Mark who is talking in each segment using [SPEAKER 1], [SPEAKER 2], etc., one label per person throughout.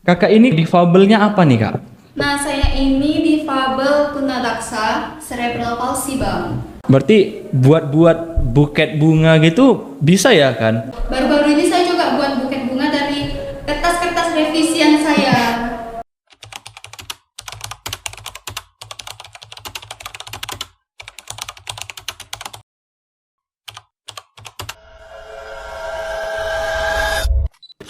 [SPEAKER 1] Kakak ini difabelnya apa nih, Kak?
[SPEAKER 2] Nah, saya ini difabel tunadaksa cerebral palsy, Bang.
[SPEAKER 1] Berarti buat buket bunga gitu bisa ya kan?
[SPEAKER 2] Baru-baru ini saya juga buat buket bunga dari kertas-kertas revisian saya.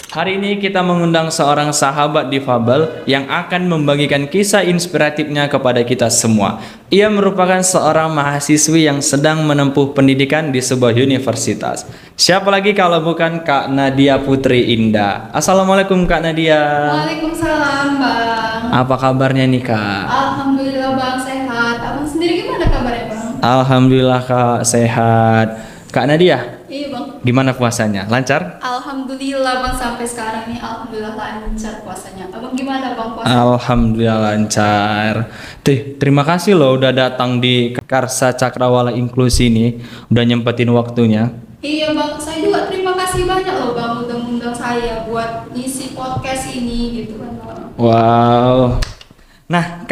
[SPEAKER 1] Hari ini kita mengundang seorang sahabat difabel yang akan membagikan kisah inspiratifnya kepada kita semua. Ia merupakan seorang mahasiswi yang sedang menempuh pendidikan di sebuah universitas. Siapa lagi kalau bukan Kak Nadia Putri Indah. Assalamualaikum Kak Nadia.
[SPEAKER 2] Waalaikumsalam, Bang.
[SPEAKER 1] Apa kabarnya nih Kak?
[SPEAKER 2] Alhamdulillah, Bang, sehat. Abang sendiri gimana kabarnya, Bang?
[SPEAKER 1] Alhamdulillah Kak sehat. Kak Nadia,
[SPEAKER 2] Iya, Bang.
[SPEAKER 1] gimana puasanya? Lancar?
[SPEAKER 2] Alhamdulillah, Bang, sampai sekarang nih alhamdulillah lancar puasanya. Abang gimana, Bang, puasa?
[SPEAKER 1] Alhamdulillah lancar. Terima kasih loh udah datang di Karsa Cakrawala Inklusi ini, udah nyempetin waktunya.
[SPEAKER 2] Iya, Bang, saya juga terima kasih banyak loh, Bang, udah ngundang saya buat ngisi podcast ini gitu kan, Bang.
[SPEAKER 1] Wow. Nah,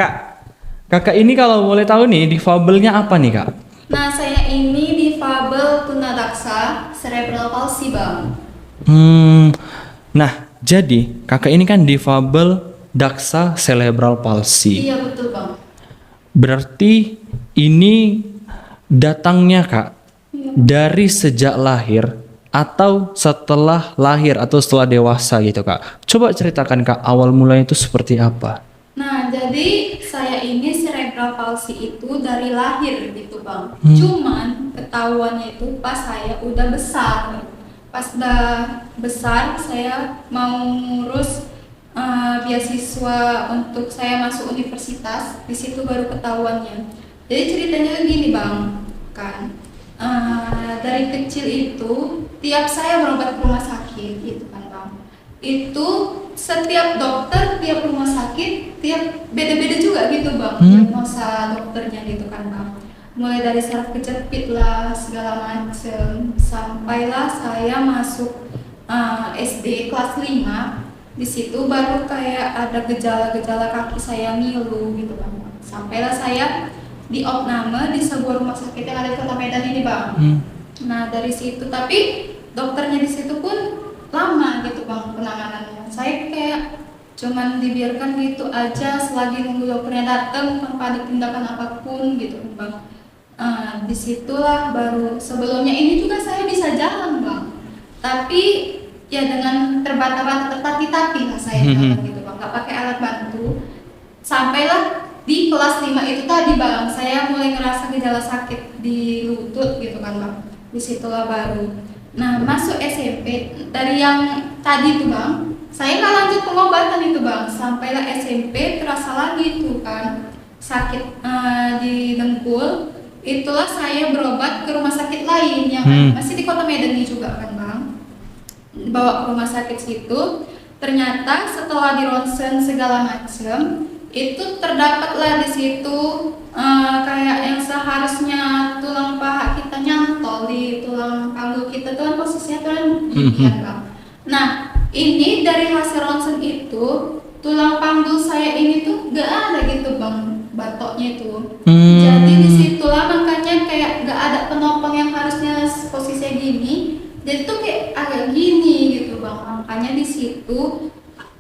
[SPEAKER 1] kakak ini kalau boleh tahu nih, difabelnya apa nih, Kak?
[SPEAKER 2] Nah, saya ini difabel tunadaksa cerebral palsy, Bang.
[SPEAKER 1] Nah, jadi kakak ini kan difabel daksa cerebral palsy.
[SPEAKER 2] Iya, betul, Bang.
[SPEAKER 1] Berarti ini datangnya, Kak,
[SPEAKER 2] Iya.
[SPEAKER 1] dari sejak lahir atau setelah lahir atau setelah dewasa gitu, Kak. Coba ceritakan, Kak, awal mulanya itu seperti apa?
[SPEAKER 2] Nah, jadi saya ini cerebral palsy itu dari lahir gitu, Bang. Cuman ketahuannya itu pas saya udah besar. Pas udah besar, saya mau ngurus beasiswa untuk saya masuk universitas. Di situ baru ketahuannya. Jadi ceritanya gini, Bang. Kan, dari kecil itu tiap saya berobat ke rumah sakit gitu kan, Bang. Itu setiap dokter, tiap rumah sakit, tiap beda-beda juga gitu, Bang, diagnosa dokternya gitu kan, Bang. Mulai dari saraf kejepit lah, segala macem, sampailah saya masuk SD kelas 5. Di situ baru kayak ada gejala-gejala kaki saya ngilu gitu, Bang. Sampailah saya di opname di sebuah rumah sakit yang ada di Kota Medan ini, Bang. Nah, dari situ tapi dokternya di situ pun lama gitu, Bang, penanganannya. Saya kayak cuman dibiarkan gitu aja selagi nunggu dokternya datang tanpa ada tindakan apapun gitu, Bang. Disitulah baru sebelumnya ini juga saya bisa jalan, Bang. Tapi ya dengan terbata-bata tertatih-tatih lah saya jalan gitu, Bang. Gak pakai alat bantu. Sampailah di kelas 5 itu tadi, Bang, saya mulai ngerasa gejala sakit di lutut gitu kan, Bang. Disitulah baru. Nah, masuk SMP dari yang tadi tuh, Bang, saya nggak lanjut pengobatan itu, Bang. Sampailah SMP terasa lagi tuh kan sakit di dengkul. Itulah saya berobat ke rumah sakit lain yang masih di Kota Medan ini juga kan, Bang. Bawa ke rumah sakit situ. Ternyata setelah di ronsen segala macam itu terdapatlah di situ kayak yang seharusnya tulang paha kita nyantol di tulang panggul kita tuh kan posisinya tuh kan gini kan, Bang. Nah, ini dari hasil ronsen itu tulang panggul saya ini tuh gak ada gitu, Bang, batoknya itu. Jadi disitulah makanya kayak gak ada penopang yang harusnya posisinya gini. Jadi tuh kayak agak gini gitu, Bang. Makanya di situ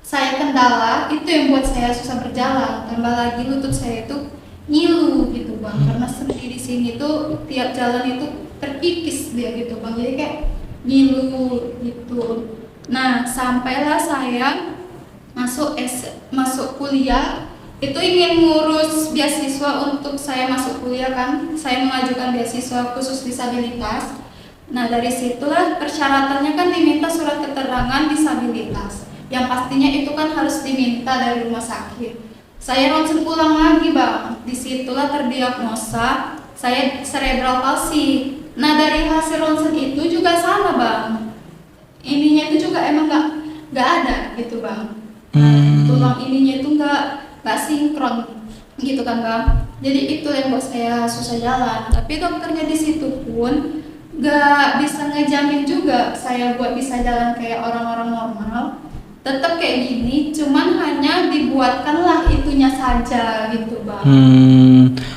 [SPEAKER 2] saya kendala itu yang buat saya susah berjalan. Tambah lagi lutut saya itu ngilu gitu, Bang. Karena sendi di sini tuh tiap jalan itu terkikis dia gitu, Bang. Jadi kayak ngilu gitu. Nah, sampailah saya masuk kuliah. Itu ingin ngurus beasiswa untuk saya masuk kuliah kan. Saya mengajukan beasiswa khusus disabilitas. Nah, dari situlah persyaratannya kan diminta surat keterangan disabilitas. Yang pastinya itu kan harus diminta dari rumah sakit. Saya ronsen ulang lagi, Bang. Disitulah terdiagnosa saya cerebral palsy. Nah, dari hasil ronsen itu juga sama, Bang. Ininya itu juga emang nggak ada gitu, Bang. Tulang ininya itu nggak sinkron gitu kan, Bang. Jadi itu yang buat saya susah jalan. Tapi dokternya di situ pun nggak bisa ngejamin juga saya buat bisa jalan kayak orang-orang normal. Tetap kayak gini, cuman dibuatkanlah itunya saja gitu bang.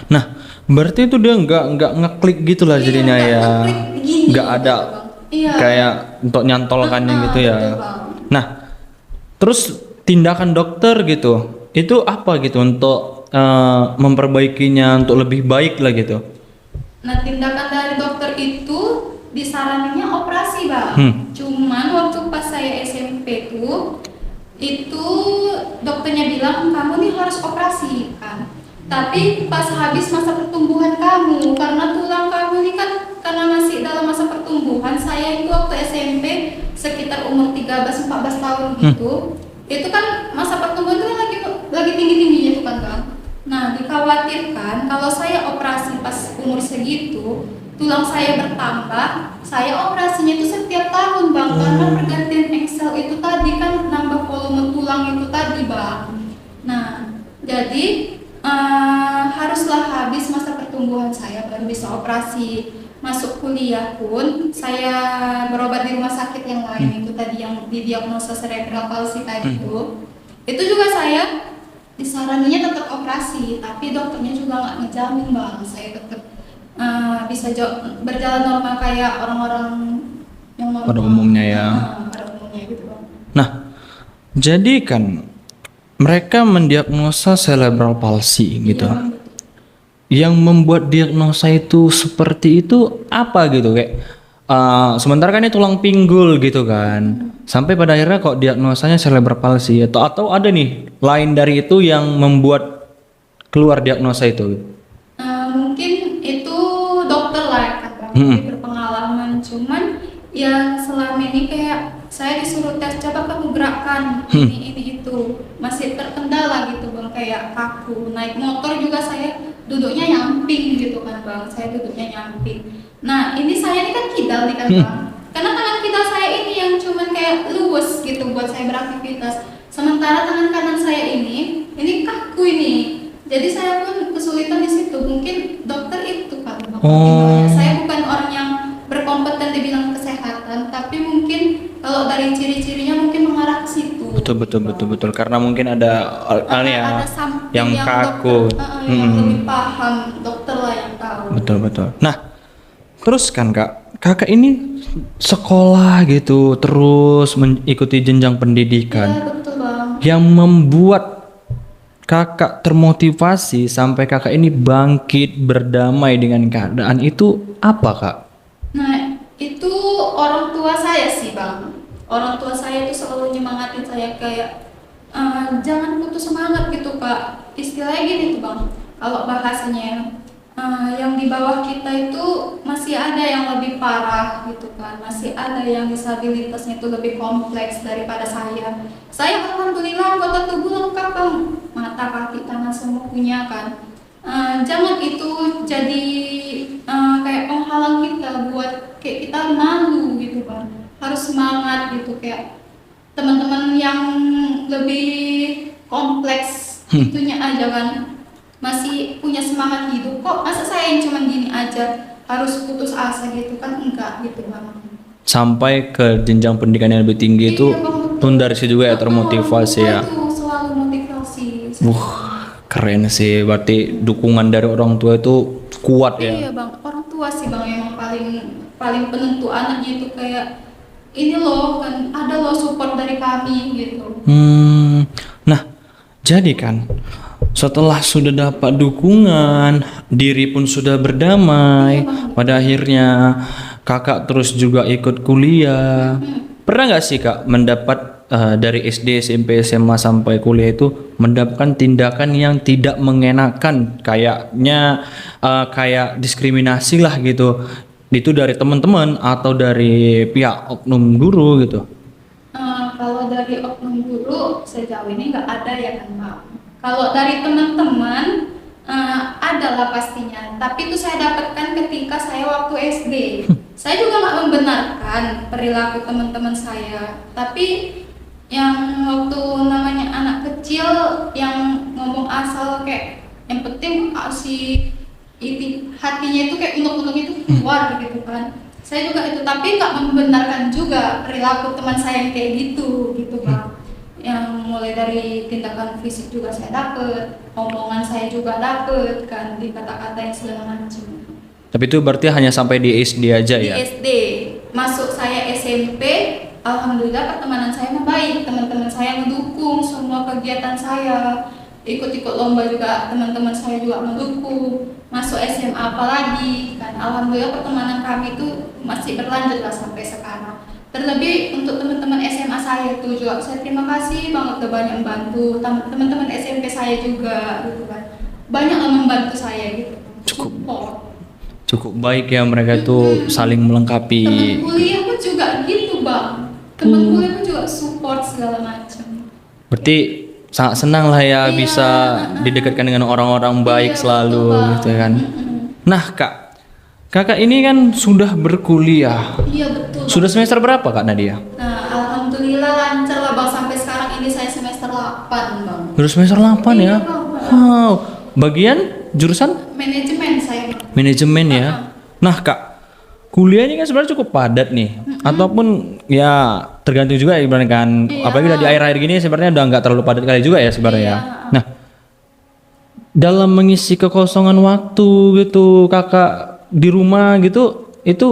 [SPEAKER 1] Nah, berarti itu dia nggak ngeklik gitu lah jadinya
[SPEAKER 2] Iya,
[SPEAKER 1] ya.
[SPEAKER 2] nggak ngeklik gini
[SPEAKER 1] Nggak
[SPEAKER 2] gitu,
[SPEAKER 1] ada
[SPEAKER 2] Bang. Iya.
[SPEAKER 1] kayak untuk nyantolkannya gitu ya.
[SPEAKER 2] Betul, Bang.
[SPEAKER 1] Nah, terus tindakan dokter gitu, itu apa gitu untuk memperbaikinya untuk lebih baik lah gitu?
[SPEAKER 2] Nah, tindakan dari dokter itu disaraninnya operasi, Bang. Cuman waktu pas saya SMP tuh, itu dokternya bilang kamu nih harus operasi kan. Tapi pas habis masa pertumbuhan kamu, karena tulang kamu ini kan karena masih dalam masa pertumbuhan, saya itu waktu SMP sekitar umur 13-14 tahun gitu. Itu kan masa pertumbuhan itu kan lagi tinggi-tingginya itu kan, Bang. Nah, dikhawatirkan kalau saya operasi pas umur segitu, tulang saya bertambah, saya operasinya itu setiap tahun, Bang. Karena pergantian Excel itu tadi kan nambah volume tulang itu tadi, Bang. Nah, jadi haruslah habis masa pertumbuhan saya baru bisa operasi. Masuk kuliah pun saya berobat di rumah sakit yang lain itu tadi yang didiagnosa cerebral palsy tadi itu juga saya disaraninya tetap operasi, tapi dokternya juga nggak ngejamin bang saya tetap bisa berjalan normal kayak orang-orang yang normal
[SPEAKER 1] Pada umumnya ya.
[SPEAKER 2] Pada umumnya gitu bang.
[SPEAKER 1] Nah, jadi kan mereka mendiagnosa cerebral palsy gitu.
[SPEAKER 2] Iya, betul.
[SPEAKER 1] Yang membuat diagnosa itu seperti itu apa gitu kayak sementara kan ini tulang pinggul gitu kan. Sampai pada akhirnya kok diagnosanya cerebral palsy atau ada nih lain dari itu yang membuat keluar diagnosa itu.
[SPEAKER 2] Mungkin itu dokter lah ya kan bang, lebih berpengalaman. Cuman yang selama ini kayak saya disuruh tes coba kamu gerakkan ini itu masih terkendala gitu bang, kayak kaku. Naik motor juga saya duduknya nyamping gitu kan bang, saya duduknya nyamping. Nah ini saya ini kan kidal nih kan bang, karena tangan kidal saya ini yang cuman kayak luwes gitu buat saya beraktivitas. Sementara tangan kanan saya ini kaku ini. Jadi saya pun kesulitan di situ. Mungkin dokter itu kan bang. Saya bukan orang yang berkompeten di bidang kesehatan, tapi mungkin kalau dari ciri-cirinya mungkin mengarah ke situ.
[SPEAKER 1] Betul karena mungkin ada
[SPEAKER 2] Ada
[SPEAKER 1] yang kaku.
[SPEAKER 2] Dokter, yang lebih paham, dokter lah yang tahu.
[SPEAKER 1] Betul. Nah, terus kan kakak ini sekolah gitu terus mengikuti jenjang pendidikan.
[SPEAKER 2] Iya betul bang.
[SPEAKER 1] Yang membuat kakak termotivasi sampai kakak ini bangkit berdamai dengan keadaan itu apa kak?
[SPEAKER 2] Nah itu orang tua saya sih bang. Orang tua saya itu selalu nyemangatin saya kayak jangan putus semangat gitu kak. Istilahnya gini tuh bang, kalau bahasanya yang di bawah kita itu masih ada yang lebih parah gitu kan, masih ada yang disabilitasnya itu lebih kompleks daripada saya. Saya alhamdulillah anggota tubuh lengkap bang, mata kaki tangan semua punya kan. Jangan itu jadi kayak penghalang kita buat kayak kita malu gitu bang. Harus semangat gitu kayak teman-teman yang lebih kompleks itunya aja kan masih punya semangat hidup kok, masa saya yang cuman gini aja harus putus asa gitu kan, enggak gitu bang.
[SPEAKER 1] Sampai ke jenjang pendidikan yang lebih tinggi itu pun dari situ juga ya termotivasi ya.
[SPEAKER 2] Itu selalu motivasi.
[SPEAKER 1] Keren sih, berarti dukungan dari orang tua itu kuat ya.
[SPEAKER 2] Iya bang, orang tua sih bang yang paling penentu anaknya itu kayak ini loh kan ada loh support dari kami gitu.
[SPEAKER 1] Nah, jadi kan setelah sudah dapat dukungan, diri pun sudah berdamai, pada akhirnya kakak terus juga ikut kuliah. Pernah nggak sih kak mendapat dari SD, SMP, SMA sampai kuliah itu mendapatkan tindakan yang tidak mengenakan, kayaknya kayak diskriminasi lah gitu, itu dari teman-teman atau dari pihak oknum guru gitu?
[SPEAKER 2] Kalau dari oknum guru sejauh ini nggak ada ya kan Pak. Kalau dari teman-teman ada lah pastinya, tapi itu saya dapatkan ketika saya waktu SD. Saya juga nggak membenarkan perilaku teman-teman saya, tapi yang waktu namanya anak kecil yang ngomong asal kayak yang penting si hatinya itu kayak unek-unek itu keluar gitu kan. Saya juga itu, tapi nggak membenarkan juga perilaku teman saya yang kayak gitu Bang. Yang mulai dari tindakan fisik juga saya dapet, omongan saya juga dapet kan, di kata-kata yang segala macam.
[SPEAKER 1] Tapi itu berarti hanya sampai di SD aja
[SPEAKER 2] Di
[SPEAKER 1] ya?
[SPEAKER 2] SD, masuk saya SMP, alhamdulillah pertemanan saya membaik, teman-teman saya mendukung semua kegiatan saya, ikut-ikut lomba juga teman-teman saya juga mendukung. Masuk SMA apalagi kan, alhamdulillah pertemanan kami itu masih berlanjut lah sampai sekarang. Terlebih untuk teman-teman SMA saya itu juga saya terima kasih banget, udah banyak membantu teman-teman SMP saya juga gitu kan, banyak yang membantu saya gitu.
[SPEAKER 1] Cukup baik ya, mereka itu saling melengkapi.
[SPEAKER 2] Teman kuliah pun juga gitu bang, teman kuliah pun juga support segala macam.
[SPEAKER 1] Berarti sangat senang lah ya
[SPEAKER 2] Iya.
[SPEAKER 1] bisa didekatkan dengan orang-orang baik
[SPEAKER 2] Iya,
[SPEAKER 1] selalu
[SPEAKER 2] betul, Bang.
[SPEAKER 1] gitu kan. Nah kakak ini kan sudah berkuliah.
[SPEAKER 2] Iya betul.
[SPEAKER 1] Sudah semester berapa Kak Nadia?
[SPEAKER 2] Nah alhamdulillah lancar lah bang, sampai sekarang ini saya semester 8 bang.
[SPEAKER 1] Sudah semester 8 ya?
[SPEAKER 2] Iya, Bang.
[SPEAKER 1] Wow. Bagian jurusan
[SPEAKER 2] Manajemen saya bang.
[SPEAKER 1] manajemen ya. Nah Kak, kuliah ini kan sebenarnya cukup padat nih. Ataupun ya tergantung juga ya ibaratnya kan.
[SPEAKER 2] Iya.
[SPEAKER 1] Apalagi udah di akhir-akhir gini sebenarnya udah nggak terlalu padat kali juga ya sebenarnya ya.
[SPEAKER 2] Iya.
[SPEAKER 1] Nah, dalam mengisi kekosongan waktu gitu kakak di rumah gitu, itu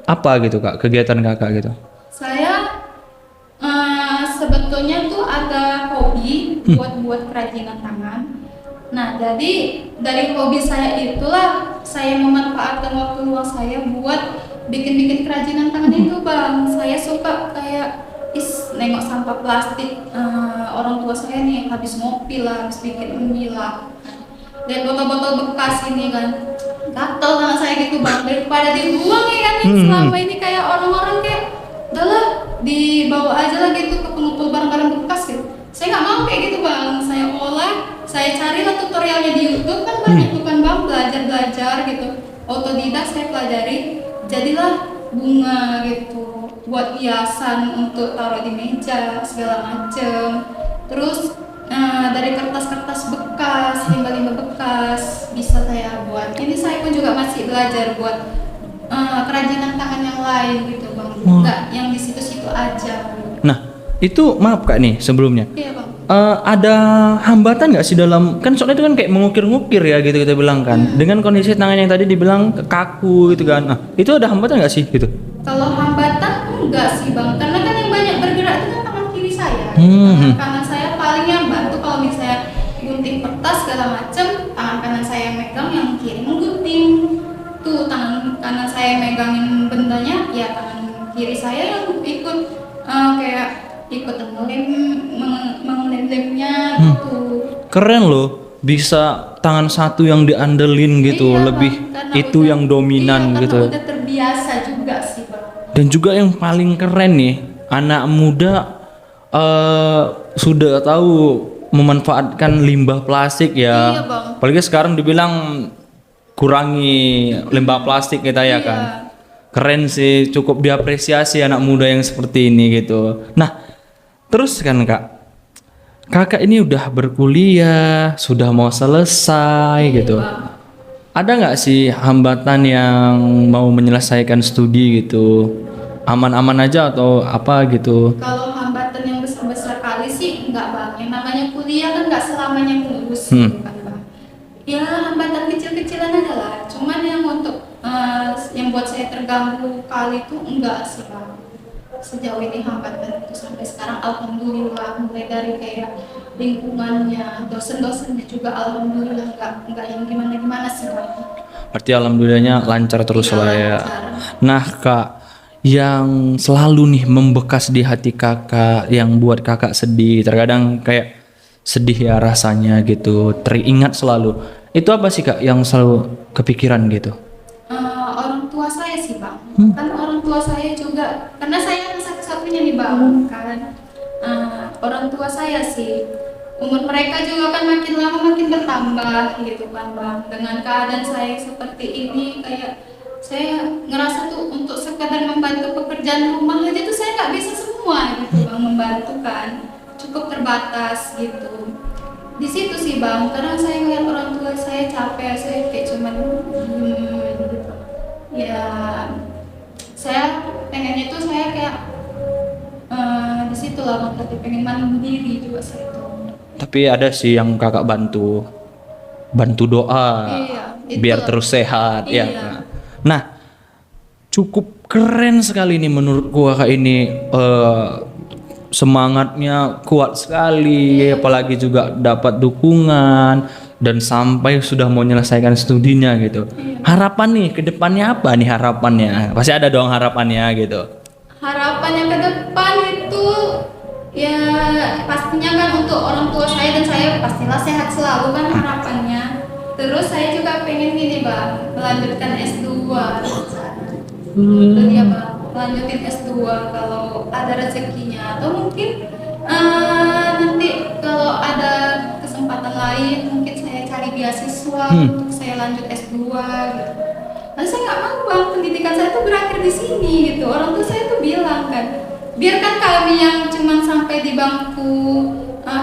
[SPEAKER 1] apa gitu Kak kegiatan kakak gitu?
[SPEAKER 2] Saya sebetulnya tuh ada hobi buat kerajinan tangan. Nah, jadi dari hobi saya itulah saya memanfaatkan waktu luang saya buat bikin-bikin kerajinan tangan itu, Bang. Saya suka kayak nengok sampah plastik orang tua saya nih habis ngopi lah, habis bikin mie lah. Dan botol-botol bekas ini kan gatel sama saya gitu, Bang, daripada dibuang ya kan yang selama ini kayak orang-orang kayak udahlah dibawa aja lah gitu ke pengumpul barang-barang bekas gitu. Saya nggak mau kayak gitu, Bang. Saya olah, saya carilah tutorialnya di YouTube kan banyak tuh kan, Bang, belajar gitu. Otodidak saya pelajari, jadilah bunga gitu, buat hiasan untuk taruh di meja segala macem. Terus dari kertas-kertas bekas, limbah-limbah bekas bisa saya buat. Ini saya pun juga masih belajar buat kerajinan tangan yang lain gitu, Bang. Enggak yang di situ-situ aja.
[SPEAKER 1] Nah, itu maaf Kak nih sebelumnya.
[SPEAKER 2] Iya, Bang.
[SPEAKER 1] Ada hambatan nggak sih dalam, kan soalnya itu kan kayak mengukir-ngukir ya gitu kita bilang kan, dengan kondisi tangan yang tadi dibilang kaku gitu kan. Nah, itu ada hambatan nggak sih gitu?
[SPEAKER 2] Kalau hambatan enggak sih, Bang, karena kan yang banyak bergerak itu kan tangan kiri saya.
[SPEAKER 1] Hmm.
[SPEAKER 2] Tangan kanan saya paling yang bantu kalau misalnya gunting kertas segala macem, tangan kanan saya yang megang, yang kiri menggunting. Tuh tangan kanan saya megangin bendanya, ya tangan kiri saya yang ikut kayak ikut mengelem-lemnya gitu.
[SPEAKER 1] Keren loh, bisa tangan satu yang diandelin gitu,
[SPEAKER 2] Iya,
[SPEAKER 1] lebih
[SPEAKER 2] Bang, karena
[SPEAKER 1] itu
[SPEAKER 2] udah-
[SPEAKER 1] yang dominan
[SPEAKER 2] iya,
[SPEAKER 1] gitu.
[SPEAKER 2] karena udah terbiasa juga sih, Bang.
[SPEAKER 1] Dan juga yang paling keren nih, anak muda sudah tahu memanfaatkan limbah plastik ya.
[SPEAKER 2] Iya, Bang.
[SPEAKER 1] Apalagi sekarang dibilang kurangi limbah plastik kita ya
[SPEAKER 2] Iya.
[SPEAKER 1] kan. Keren sih, cukup diapresiasi anak muda yang seperti ini gitu. Nah, terus kan Kak, kakak ini udah berkuliah, sudah mau selesai gitu.
[SPEAKER 2] Bang.
[SPEAKER 1] Ada nggak sih hambatan yang mau menyelesaikan studi gitu? Aman-aman aja atau apa gitu?
[SPEAKER 2] Kalau hambatan yang besar-besar kali sih enggak, Bang. Yang namanya kuliah kan enggak selamanya mulus gitu kan, Bang. Ya hambatan kecil-kecilan aja lah. Cuman yang untuk yang buat saya terganggu kali itu enggak sih, Bang. Sejauh ini hambatan itu sampai sekarang alhamdulillah, mulai dari kayak lingkungannya, dosen-dosennya juga alhamdulillah enggak yang gimana-gimana sih, Bang.
[SPEAKER 1] Berarti alhamdulillahnya lancar terus
[SPEAKER 2] Iya,
[SPEAKER 1] lah ya.
[SPEAKER 2] lancar.
[SPEAKER 1] Nah Kak, yang selalu nih membekas di hati kakak, yang buat kakak sedih, terkadang kayak sedih ya rasanya gitu, teringat selalu. Itu apa sih Kak yang selalu kepikiran gitu?
[SPEAKER 2] Orang tua saya sih, Bang. Kan orang tua saya juga, karena saya anak satu-satunya nih, Bang, kan. Orang tua saya sih, umur mereka juga kan makin lama makin bertambah gitu kan, Bang. Dengan keadaan saya seperti ini, kayak saya ngerasa tuh untuk sekadar membantu pekerjaan rumah aja tuh saya nggak bisa semua gitu, Bang, membantu kan. Cukup terbatas gitu. Di situ sih, Bang, karena saya ngeliat orang tua saya capek, saya kayak cuman gitu. Ya saya pengennya tuh saya kayak di disitulah bang tadi pengen mandiri juga saya itu.
[SPEAKER 1] Tapi ada sih yang kakak bantu doa
[SPEAKER 2] Iya,
[SPEAKER 1] biar
[SPEAKER 2] itu.
[SPEAKER 1] terus sehat ya.
[SPEAKER 2] Iya.
[SPEAKER 1] Nah, cukup keren sekali nih menurut gua kak ini, semangatnya kuat sekali, apalagi juga dapat dukungan dan sampai sudah mau menyelesaikan studinya gitu. Harapan nih ke depannya apa nih harapannya? Pasti ada dong harapannya gitu.
[SPEAKER 2] Harapannya ke depan itu ya pastinya kan untuk orang tua saya dan saya pastilah sehat selalu kan harapannya. Terus saya juga pengen gini bang, melanjutkan S2 itu dia bang, melanjutin S2 kalau ada rezekinya atau mungkin nanti kalau ada kesempatan lain mungkin saya cari beasiswa untuk saya lanjut S2 gitu. Nah, saya nggak mau bang, pendidikan saya tuh berakhir di sini gitu. Orang tua saya tuh bilang kan, biarkan kami yang cuman sampai di bangku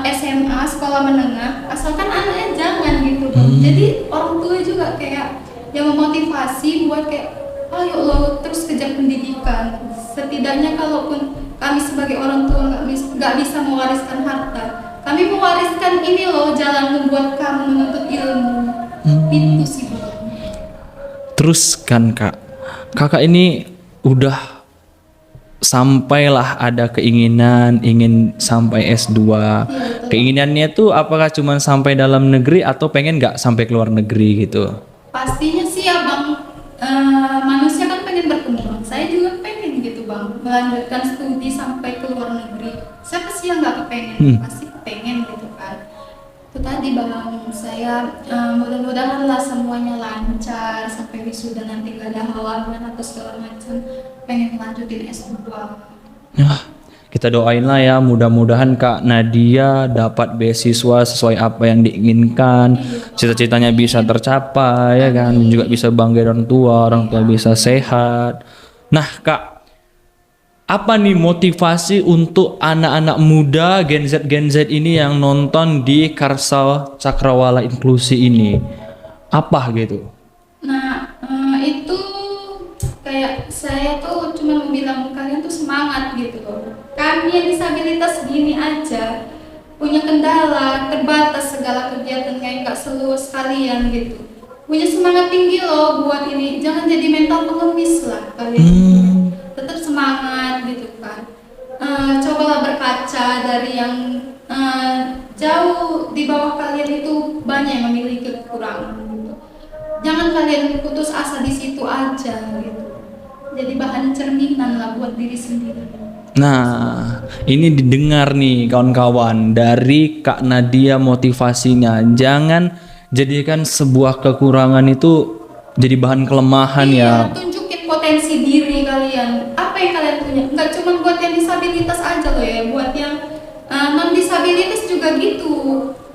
[SPEAKER 2] SMA, sekolah menengah, asalkan anaknya jangan gitu bang. Jadi orang tua juga kayak yang memotivasi buat kayak, ayo lo terus kejar pendidikan. Setidaknya kalaupun kami sebagai orang tua nggak bisa mewariskan harta, kami mewariskan ini loh jalan membuat kamu menuntut ilmu. Itu sih bang.
[SPEAKER 1] Terus kan kakak ini udah sampailah ada keinginan ingin sampai S2.
[SPEAKER 2] Betul.
[SPEAKER 1] Keinginannya tuh apakah cuma sampai dalam negeri atau pengen nggak sampai keluar negeri gitu?
[SPEAKER 2] Pastinya sih ya bang, manusia kan pengen berkembang. Saya juga pengen gitu bang, melanjutkan studi sampai ke luar negeri. Siapa sih yang nggak kepengen? Pasti kepengen gitu kan. Itu tadi bang, saya mudah-mudahan lah semuanya lancar sampai wisuda nanti gak ada halangan atau segala macam. Pengen lanjutin S2.
[SPEAKER 1] Ya, kita doain lah ya, mudah-mudahan Kak Nadia dapat beasiswa sesuai apa yang diinginkan, cita-citanya bisa tercapai ya kan, juga bisa bangga orang tua bisa sehat. Nah Kak, apa nih motivasi untuk anak-anak muda Gen Z ini yang nonton di Karsa Cakrawala Inklusi ini? Apa gitu?
[SPEAKER 2] Nah, itu kayak saya tuh cuma mau bilang kalian tuh semangat gitu loh. Kami yang disabilitas gini aja punya kendala, terbatas segala kegiatan kayak nggak seluruh sekalian gitu. Punya semangat tinggi loh buat ini. Jangan jadi mental pengemis lah kalian. Tetap semangat gitu kan. Cobalah berkaca dari yang jauh di bawah kalian itu banyak yang memiliki kekurangan gitu. Jangan kalian putus asa di situ aja gitu. Jadi bahan cerminan lah buat diri sendiri.
[SPEAKER 1] Nah, ini didengar nih kawan-kawan dari Kak Nadia motivasinya. Jangan jadikan sebuah kekurangan itu jadi bahan kelemahan ya.
[SPEAKER 2] Tunjukin potensi diri kalian. Apa yang kalian punya? Nggak cuma buat yang disabilitas aja loh ya, buat yang non disabilitas juga gitu.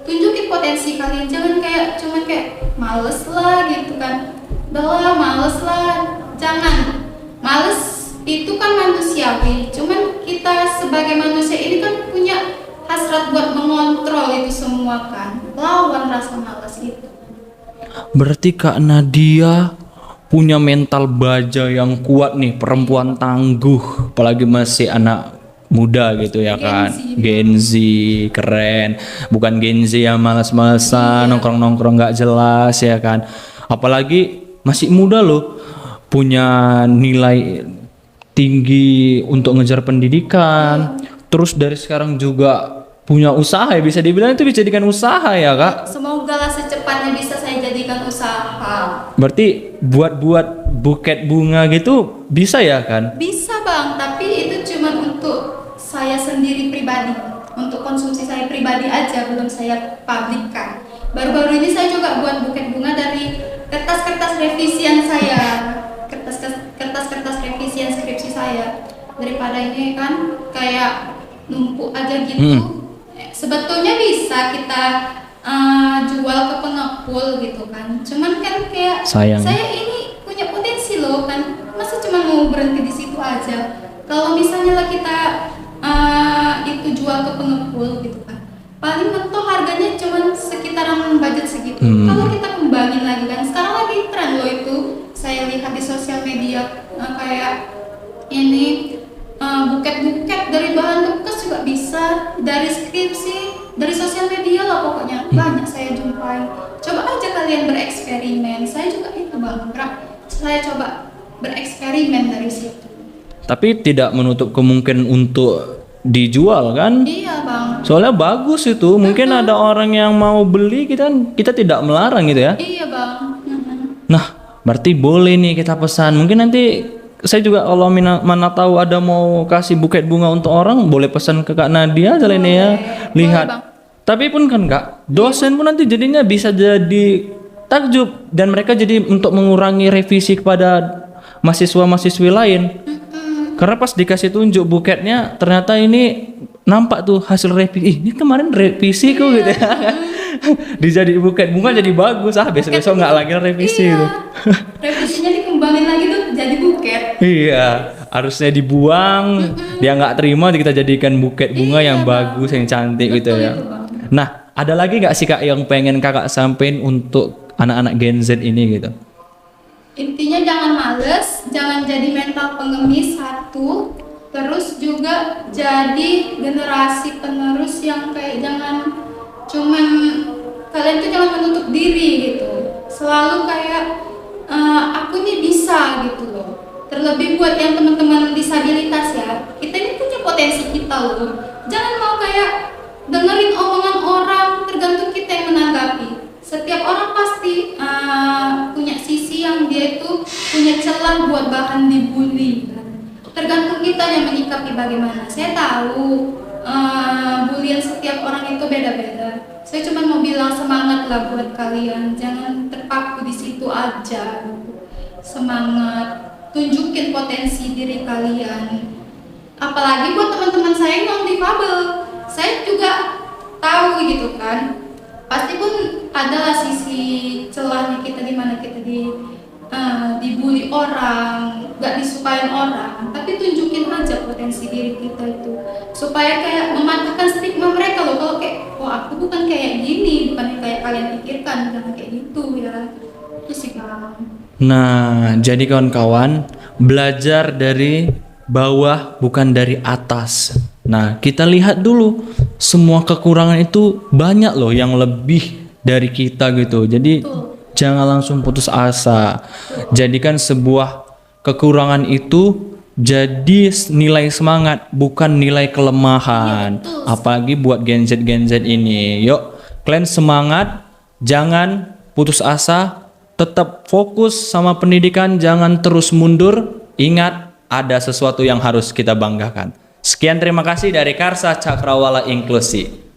[SPEAKER 2] Tunjukin potensi kalian. Jangan cuma kayak males lah gitu kan. Udah males lah. Jangan. Males itu kan manusiawi. Cuman kita sebagai manusia ini kan punya hasrat buat mengontrol itu semua kan. Lawan rasa malas itu.
[SPEAKER 1] Berarti Kak Nadia punya mental baja yang kuat nih, perempuan tangguh, apalagi masih anak muda gitu ya kan. Gen Z keren, bukan Gen Z yang malas-malasan, nongkrong-nongkrong nggak jelas ya kan. Apalagi masih muda loh, punya nilai tinggi untuk ngejar pendidikan. Terus dari sekarang juga punya usaha ya, bisa dibilang itu dijadikan usaha ya kak.
[SPEAKER 2] Semoga lah secepatnya bisa saya jadikan usaha.
[SPEAKER 1] Berarti buat buket bunga gitu bisa ya kan?
[SPEAKER 2] Bisa bang, tapi itu cuma untuk saya sendiri pribadi, untuk konsumsi saya pribadi aja, belum saya publikkan. Baru-baru ini saya juga buat buket bunga dari kertas-kertas revisian saya, kertas-kertas revisian skripsi saya. Daripada ini kan kayak numpuk aja gitu. Sebetulnya bisa kita jual ke pengepul gitu kan. Cuman kan kayak
[SPEAKER 1] sayang.
[SPEAKER 2] Saya ini punya potensi loh kan. Masa cuma mau berhenti di situ aja. Kalau misalnya lah kita itu jual ke pengepul gitu kan. Paling mentok harganya cuma sekitaran budget segitu. Kalau kita kembangin lagi kan. Sekarang lagi tren loh itu. Saya lihat di sosial media kayak ini buket-buket dari bahan bekas juga bisa dari skripsi, dari sosial media lah pokoknya. Banyak saya jumpai. Coba aja kalian bereksperimen. Saya juga itu Bang, saya coba bereksperimen dari situ.
[SPEAKER 1] Tapi tidak menutup kemungkinan untuk dijual kan?
[SPEAKER 2] Iya Bang.
[SPEAKER 1] Soalnya bagus itu. Mungkin ada orang yang mau beli, kita tidak melarang gitu ya.
[SPEAKER 2] Iya Bang.
[SPEAKER 1] Nah, berarti boleh nih kita pesan. Mungkin nanti saya juga kalau mana tahu ada mau kasih buket bunga untuk orang, boleh pesan ke Kak Nadia aja ini ya. Lihat.
[SPEAKER 2] Bang.
[SPEAKER 1] Tapi pun kan Kak, dosen pun nanti jadinya bisa jadi takjub dan mereka jadi untuk mengurangi revisi kepada mahasiswa-mahasiswi lain. Karena pas dikasih tunjuk buketnya ternyata ini nampak tuh hasil revisi. Ini kemarin revisi kok gitu ya. Dijadi buket bunga jadi bagus. Besok-besok nggak lagi revisi
[SPEAKER 2] iya.
[SPEAKER 1] itu.
[SPEAKER 2] Revisinya dikembangin lagi tuh jadi buket.
[SPEAKER 1] Iya, harusnya dibuang, dia nggak terima, kita jadikan buket bunga yang bagus, yang cantik gitu ya.
[SPEAKER 2] Itu, Bang.
[SPEAKER 1] Nah, ada lagi nggak sih Kak yang pengen Kakak sampein untuk anak-anak Gen Z ini gitu?
[SPEAKER 2] Intinya jangan males, jangan jadi mental pengemis satu, terus juga jadi generasi penerus yang kayak jangan cuman kalian tuh jangan menutup diri gitu. Selalu kayak aku nih bisa gitu loh. Terlebih buat yang teman-teman disabilitas ya, kita ini punya potensi kita loh. Jangan mau kayak dengerin omongan orang, tergantung kita yang menanggapi. Setiap orang pasti punya sisi yang dia itu punya celah buat bahan dibully. Tergantung kita yang menyikapi bagaimana. Saya tahu bulian setiap orang itu beda-beda. Saya cuma mau bilang semangat lah buat kalian, jangan terpaku di situ aja. Semangat, tunjukin potensi diri kalian. Apalagi buat teman-teman saya yang non difabel, saya juga tahu gitu kan. Pasti pun adalah sisi celahnya kita di mana kita dibully orang, gak disukain orang, tapi tunjukin aja potensi diri kita itu supaya kayak mematahkan stigma mereka loh. Kalau kayak, oh aku bukan kayak gini, bukan kayak kalian pikirkan, jangan kayak gitu ya. Itu sih Bang.
[SPEAKER 1] Nah, jadi kawan-kawan, belajar dari bawah bukan dari atas. Nah, kita lihat dulu semua kekurangan itu banyak loh yang lebih dari kita gitu. Jadi jangan langsung putus asa. Jadikan sebuah kekurangan itu jadi nilai semangat, bukan nilai kelemahan. Apalagi buat Gen Z ini. Yuk, kalian semangat, jangan putus asa, tetap fokus sama pendidikan, jangan terus mundur. Ingat, ada sesuatu yang harus kita banggakan. Sekian, terima kasih dari Karsa Cakrawala Inklusi.